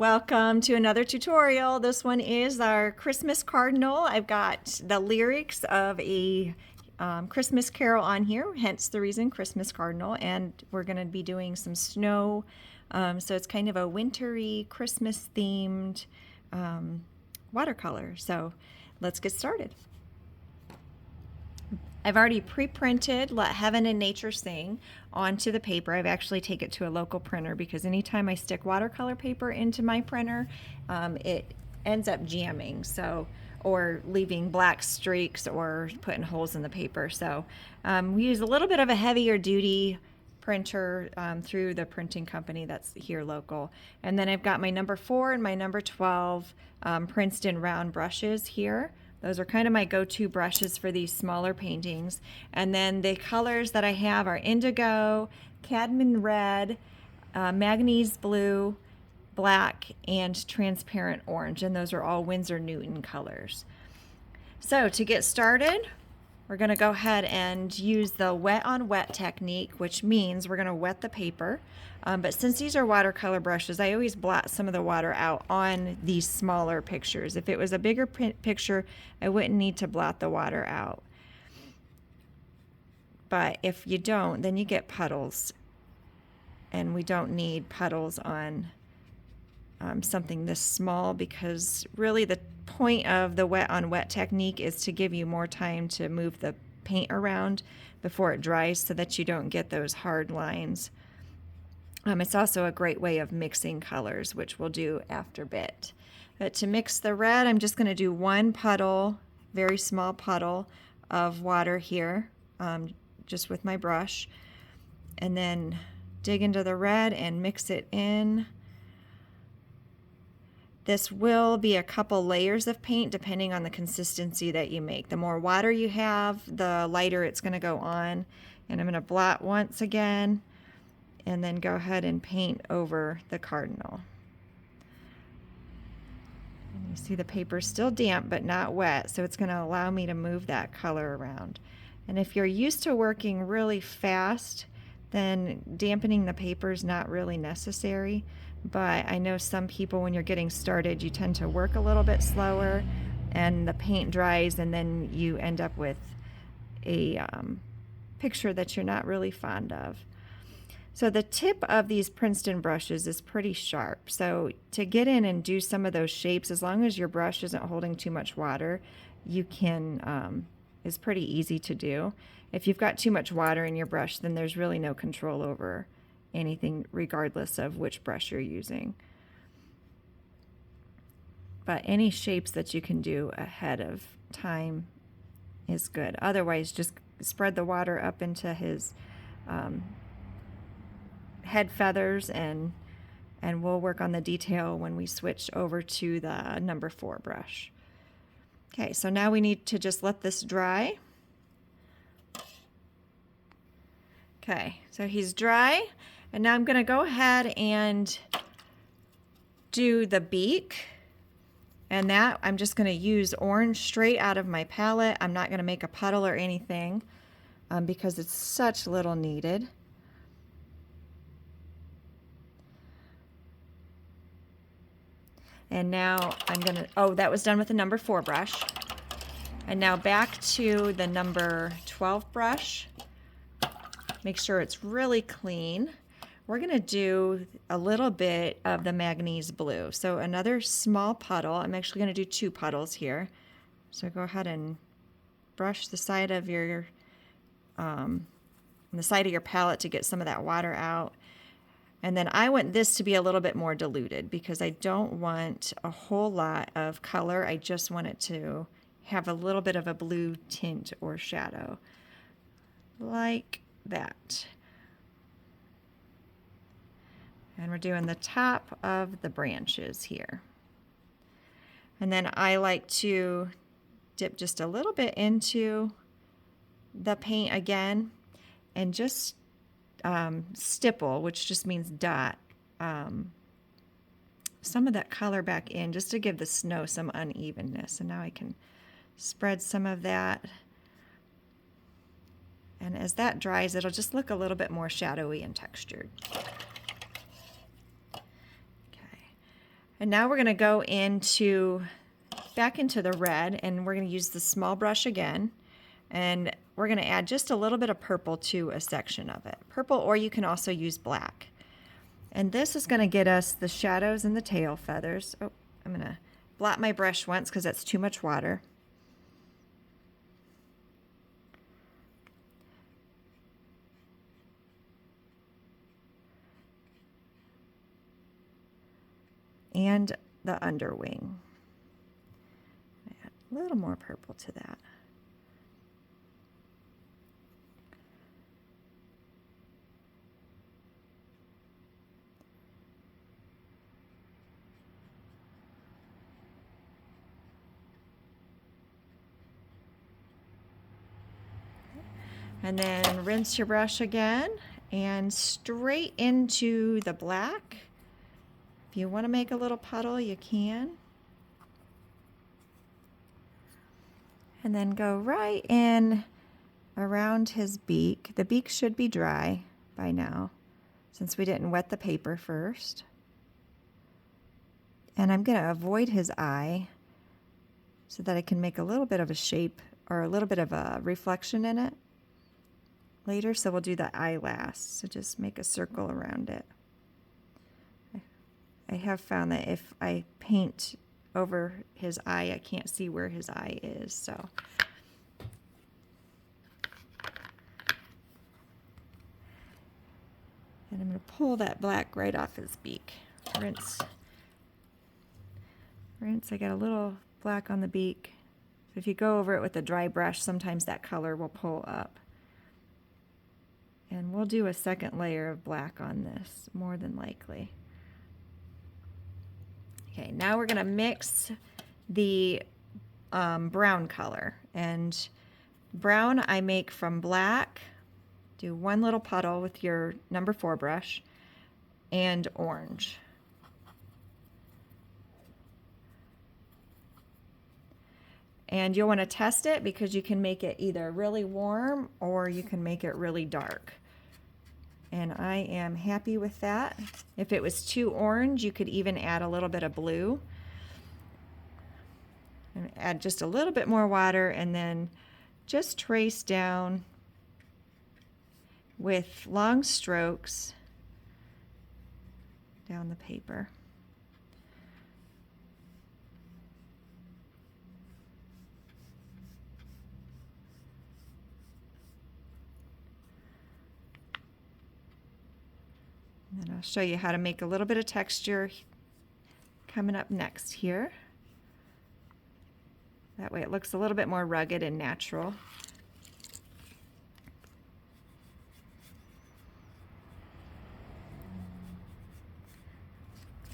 Welcome to another tutorial. This one is our Christmas Cardinal. I've got the lyrics of a Christmas carol on here, hence the reason Christmas Cardinal, and we're going to be doing some snow. So it's kind of a wintry, Christmas themed watercolor. So let's get started. I've already pre-printed Let Heaven and Nature Sing onto the paper. I've actually taken it to a local printer because anytime I stick watercolor paper into my printer, it ends up jamming, or leaving black streaks or putting holes in the paper. So we use a little bit of a heavier duty printer through the printing company that's here local. And then I've got my number 4 and my number 12 Princeton round brushes here. Those are kind of my go-to brushes for these smaller paintings. And then the colors that I have are indigo, cadmium red, manganese blue, black, and transparent orange. And those are all Winsor Newton colors. So to get started, we're going to go ahead and use the wet on wet technique, which means we're going to wet the paper. But since these are watercolor brushes, I always blot some of the water out on these smaller pictures. If it was a bigger picture, I wouldn't need to blot the water out. But if you don't, then you get puddles. And we don't need puddles on something this small, because really the point of the wet on wet technique is to give you more time to move the paint around before it dries so that you don't get those hard lines. It's also a great way of mixing colors, which we'll do after a bit. But to mix the red, I'm just going to do one puddle, very small puddle of water here, just with my brush, and then dig into the red and mix it in. This will be a couple layers of paint depending on the consistency that you make. The more water you have, the lighter it's going to go on. And I'm going to blot once again and then go ahead and paint over the cardinal. And you see the paper's still damp but not wet, so it's going to allow me to move that color around. And if you're used to working really fast, then dampening the paper is not really necessary. But I know some people, when you're getting started, you tend to work a little bit slower and the paint dries, and then you end up with a picture that you're not really fond of. So the tip of these Princeton brushes is pretty sharp. So to get in and do some of those shapes, as long as your brush isn't holding too much water, you can, it's pretty easy to do. If you've got too much water in your brush, then there's really no control over anything regardless of which brush you're using. But any shapes that you can do ahead of time is good. Otherwise, just spread the water up into his head feathers, and we'll work on the detail when we switch over to the number 4 brush. Okay, so now we need to just let this dry. Okay, so he's dry. And now I'm going to go ahead and do the beak. And that I'm just going to use orange straight out of my palette. I'm not going to make a puddle or anything because it's such little needed. And now I'm going to, oh, that was done with the number 4 brush. And now back to the number 12 brush. Make sure it's really clean. We're going to do a little bit of the manganese blue. So another small puddle. I'm actually going to do 2 puddles here. So go ahead and brush the side of your palette to get some of that water out. And then I want this to be a little bit more diluted because I don't want a whole lot of color. I just want it to have a little bit of a blue tint or shadow, like that. And we're doing the top of the branches here. And then I like to dip just a little bit into the paint again and just stipple, which just means dot, some of that color back in just to give the snow some unevenness. And now I can spread some of that. And as that dries, it'll just look a little bit more shadowy and textured. And now we're going to go back into the red, and we're going to use the small brush again. And we're going to add just a little bit of purple to a section of it. Purple, or you can also use black. And this is going to get us the shadows and the tail feathers. Oh, I'm going to blot my brush once because that's too much water. And the underwing. Add a little more purple to that. And then rinse your brush again and straight into the black. If you want to make a little puddle, you can. And then go right in around his beak. The beak should be dry by now, since we didn't wet the paper first. And I'm going to avoid his eye so that I can make a little bit of a shape or a little bit of a reflection in it later. So we'll do the eye last. So just make a circle around it. I have found that if I paint over his eye, I can't see where his eye is. So and I'm going to pull that black right off his beak. Rinse. I got a little black on the beak. So if you go over it with a dry brush, sometimes that color will pull up. And we'll do a second layer of black on this, more than likely. Okay, now we're going to mix the brown color. And brown I make from black. Do one little puddle with your number 4 brush, and orange. And you'll want to test it because you can make it either really warm or you can make it really dark. And I am happy with that. If it was too orange, you could even add a little bit of blue. And add just a little bit more water and then just trace down with long strokes down the paper. And then I'll show you how to make a little bit of texture coming up next here. That way it looks a little bit more rugged and natural.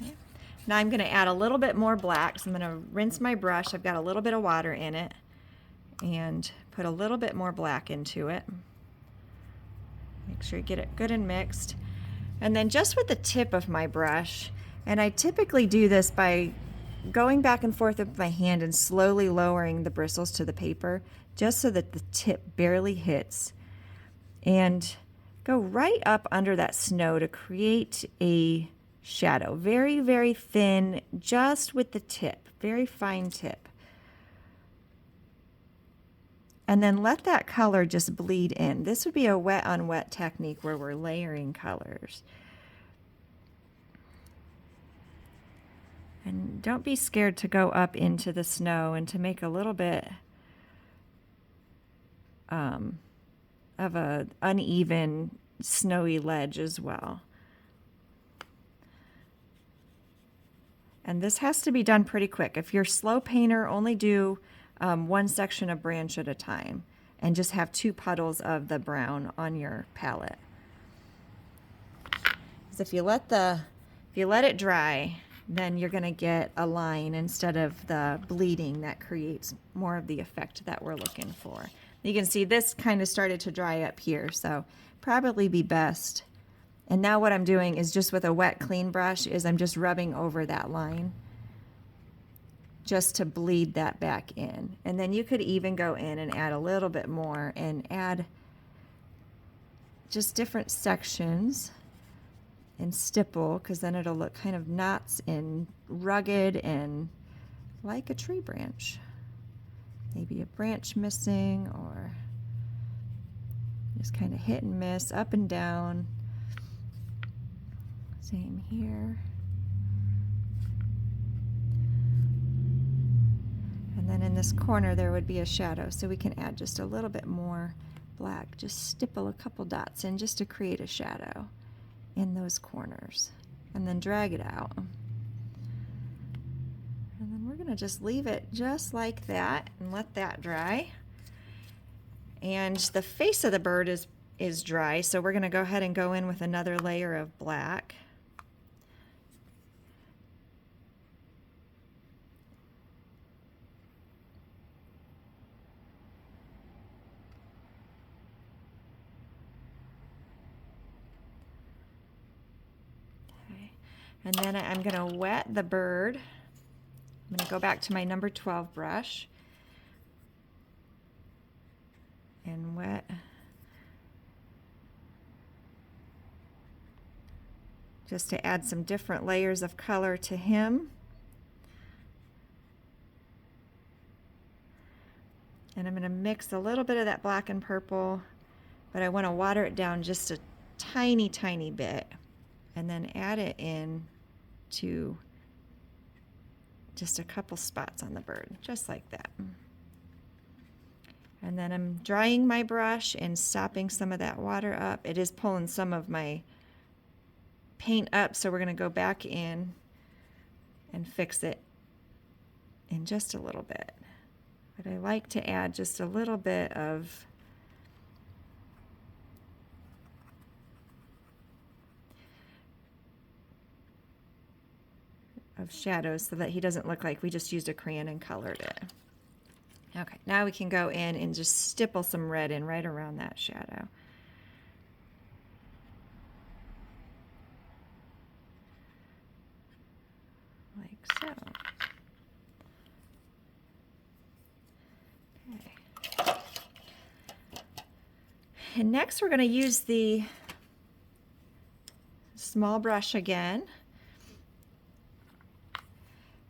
Okay. Now I'm going to add a little bit more black. So I'm going to rinse my brush. I've got a little bit of water in it and put a little bit more black into it. Make sure you get it good and mixed. And then just with the tip of my brush, and I typically do this by going back and forth with my hand and slowly lowering the bristles to the paper just so that the tip barely hits, and go right up under that snow to create a shadow. Very, very thin, just with the tip, very fine tip. And then let that color just bleed in. This would be a wet on wet technique where we're layering colors. And don't be scared to go up into the snow and to make a little bit of a uneven snowy ledge as well. And this has to be done pretty quick. If you're a slow painter, only do one section of branch at a time and just have 2 puddles of the brown on your palette. Because if you let it dry, then you're going to get a line instead of the bleeding that creates more of the effect that we're looking for. You can see this kind of started to dry up here, so probably be best. And now what I'm doing is just with a wet clean brush is I'm just rubbing over that line just to bleed that back in. And then you could even go in and add a little bit more and add just different sections and stipple, because then it'll look kind of knots and rugged and like a tree branch. Maybe a branch missing, or just kind of hit and miss, up and down. Same here. And then in this corner there would be a shadow, so we can add just a little bit more black. Just stipple a couple dots in just to create a shadow in those corners, and then drag it out. And then we're going to just leave it just like that and let that dry. And the face of the bird is dry, so we're going to go ahead and go in with another layer of black. Okay. And then I'm going to wet the bird. I'm going to go back to my number 12 brush and wet just to add some different layers of color to him. And I'm going to mix a little bit of that black and purple, but I want to water it down just a tiny, tiny bit, and then add it in to just a couple spots on the bird, just like that. And then I'm drying my brush and stopping some of that water up. It is pulling some of my paint up, so we're going to go back in and fix it in just a little bit. But I like to add just a little bit of shadows so that he doesn't look like we just used a crayon and colored it. Okay, now we can go in and just stipple some red in right around that shadow. Like so. Okay. And next we're going to use the small brush again.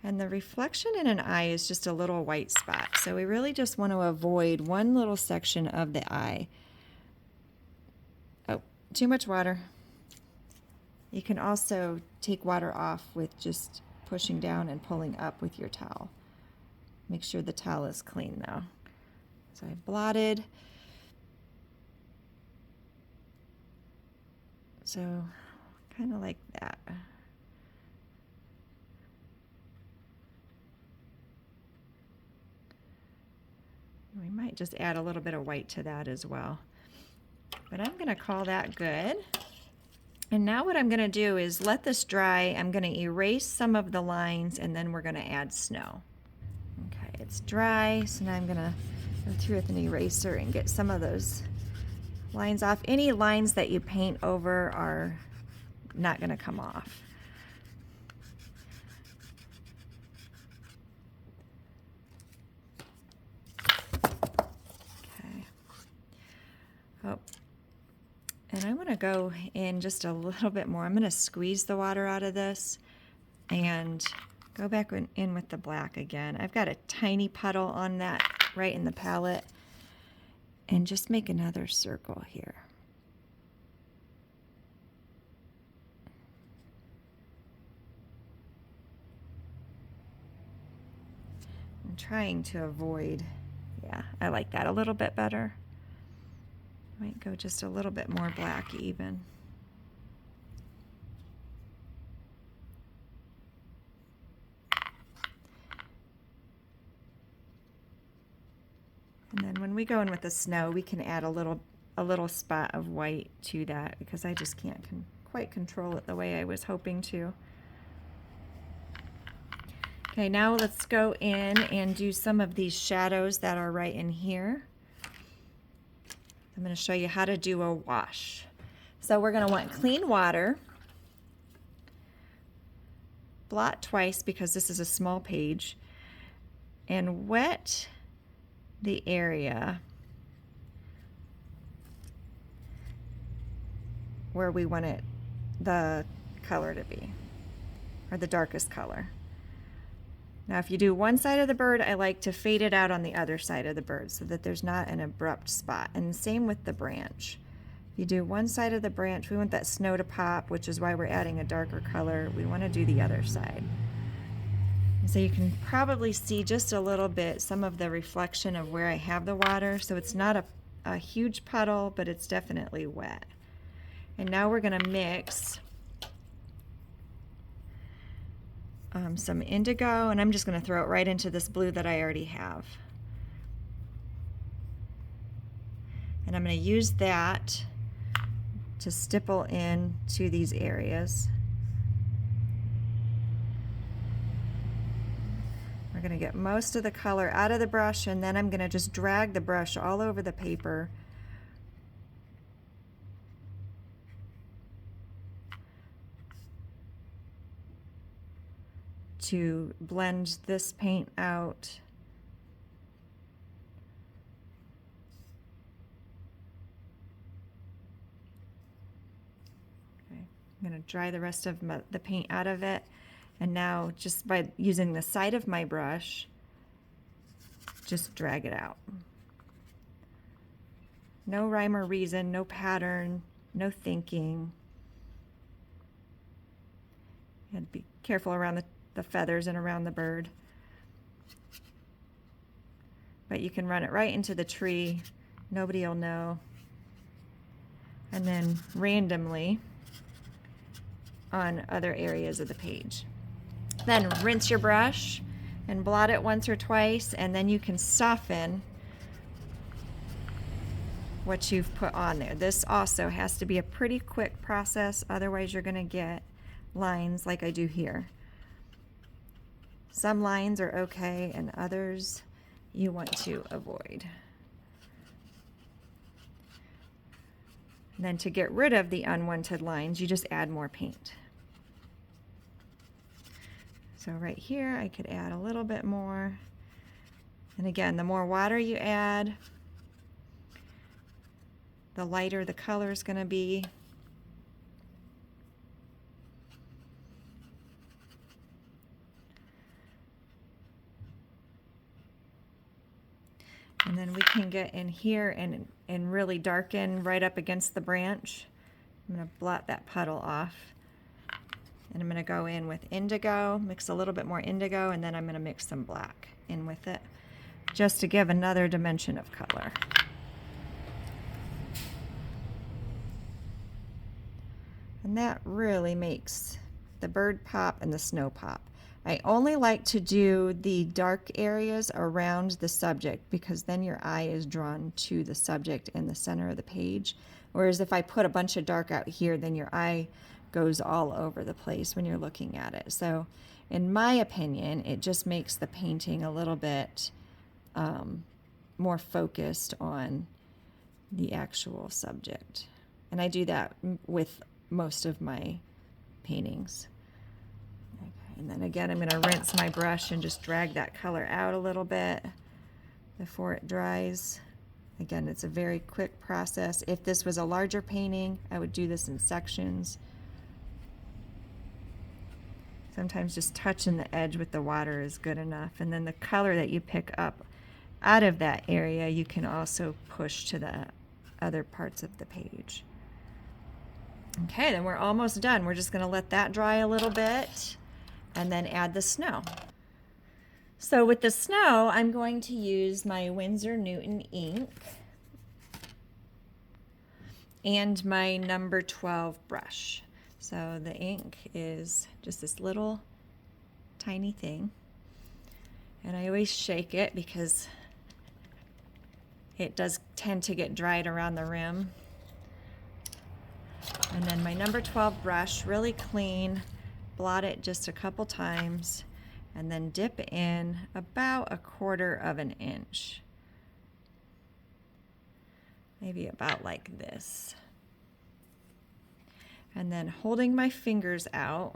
And the reflection in an eye is just a little white spot. So we really just want to avoid one little section of the eye. Oh, too much water. You can also take water off with just pushing down and pulling up with your towel. Make sure the towel is clean though. So I blotted. So kind of like that. We might just add a little bit of white to that as well. But I'm going to call that good. And now what I'm going to do is let this dry. I'm going to erase some of the lines, and then we're going to add snow. Okay, it's dry, so now I'm going to go through with an eraser and get some of those lines off. Any lines that you paint over are not going to come off. Oh, and I want to go in just a little bit more. I'm going to squeeze the water out of this and go back in with the black again. I've got a tiny puddle on that right in the palette, and just make another circle here. I'm trying to avoid, yeah, I like that a little bit better. Might go just a little bit more black even. And then when we go in with the snow, we can add a little spot of white to that, because I just can't quite control it the way I was hoping to. Okay, now let's go in and do some of these shadows that are right in here. I'm going to show you how to do a wash. So we're going to want clean water. Blot twice because this is a small page. And wet the area where we want it, the color to be, or the darkest color. Now if you do one side of the bird, I like to fade it out on the other side of the bird so that there's not an abrupt spot. And same with the branch. If you do one side of the branch, we want that snow to pop, which is why we're adding a darker color. We want to do the other side. And so you can probably see just a little bit some of the reflection of where I have the water. So it's not a huge puddle, but it's definitely wet. And now we're going to mix some indigo, and I'm just going to throw it right into this blue that I already have. And I'm going to use that to stipple in to these areas. We're going to get most of the color out of the brush, and then I'm going to just drag the brush all over the paper to blend this paint out. Okay. I'm going to dry the rest of the paint out of it, and now just by using the side of my brush, just drag it out. No rhyme or reason, no pattern, no thinking. You have to be careful around the feathers and around the bird. But you can run it right into the tree. Nobody will know. And then randomly on other areas of the page. Then rinse your brush and blot it once or twice, and then you can soften what you've put on there. This also has to be a pretty quick process, otherwise you're going to get lines like I do here. Some lines are okay and others you want to avoid. And then to get rid of the unwanted lines, you just add more paint. So right here I could add a little bit more. And again, the more water you add, the lighter the color is going to be. And then we can get in here and really darken right up against the branch. I'm going to blot that puddle off. And I'm going to go in with indigo, mix a little bit more indigo, and then I'm going to mix some black in with it, just to give another dimension of color. And that really makes the bird pop and the snow pop. I only like to do the dark areas around the subject because then your eye is drawn to the subject in the center of the page. Whereas if I put a bunch of dark out here, then your eye goes all over the place when you're looking at it. So in my opinion, it just makes the painting a little bit more focused on the actual subject. And I do that with most of my paintings. And then again, I'm going to rinse my brush and just drag that color out a little bit before it dries. Again, it's a very quick process. If this was a larger painting, I would do this in sections. Sometimes just touching the edge with the water is good enough. And then the color that you pick up out of that area, you can also push to the other parts of the page. Okay, then we're almost done. We're just going to let that dry a little bit and then add the snow. So with the snow, I'm going to use my Winsor Newton ink and my number 12 brush. So the ink is just this little tiny thing. And I always shake it because it does tend to get dried around the rim. And then my number 12 brush, really clean, blot it just a couple times, and then dip in about 1/4 of an inch. Maybe about like this. And then holding my fingers out,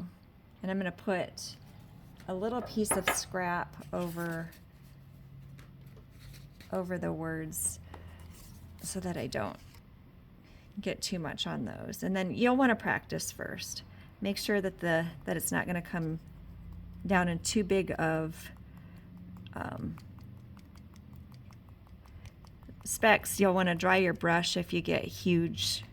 and I'm going to put a little piece of scrap over the words so that I don't get too much on those. And then you'll want to practice first. make sure that it's not going to come down in too big of specks. You'll want to dry your brush if you get huge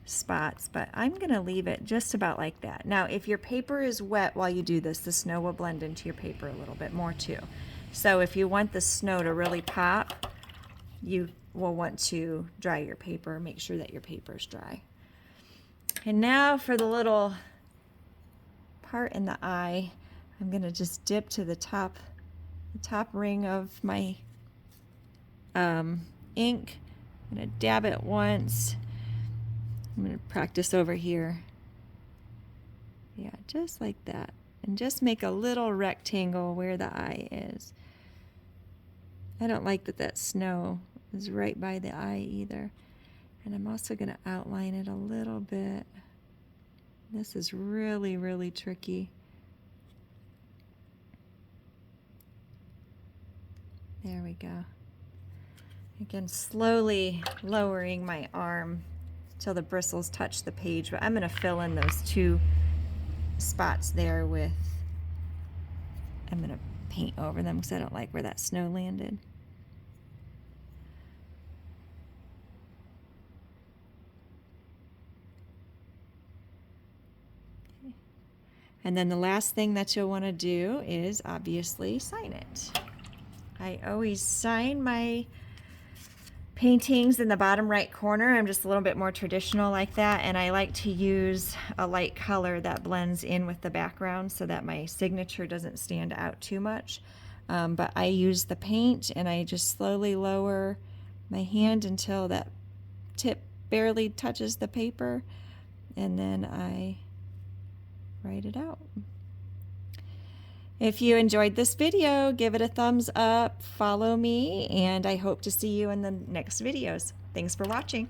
spots, but I'm going to leave it just about like that. Now, if your paper is wet while you do this, the snow will blend into your paper a little bit more too. So if you want the snow to really pop, you will want to dry your paper. Make sure that your paper is dry. And now for the little part in the eye, I'm going to just dip to the top ring of my ink. I'm going to dab it once. I'm going to practice over here. Yeah, just like that. And just make a little rectangle where the eye is. I don't like that snow is right by the eye either. And I'm also going to outline it a little bit. This is really, really tricky. There we go. Again, slowly lowering my arm till the bristles touch the page, but I'm going to fill in those two spots there with, I'm going to paint over them because I don't like where that snow landed. Okay. And then the last thing that you'll want to do is obviously sign it. I always sign my paintings in the bottom right corner. I'm just a little bit more traditional like that, and I like to use a light color that blends in with the background so that my signature doesn't stand out too much. But I use the paint and I just slowly lower my hand until that tip barely touches the paper, and then I write it out. If you enjoyed this video, give it a thumbs up, follow me, and I hope to see you in the next videos. Thanks for watching.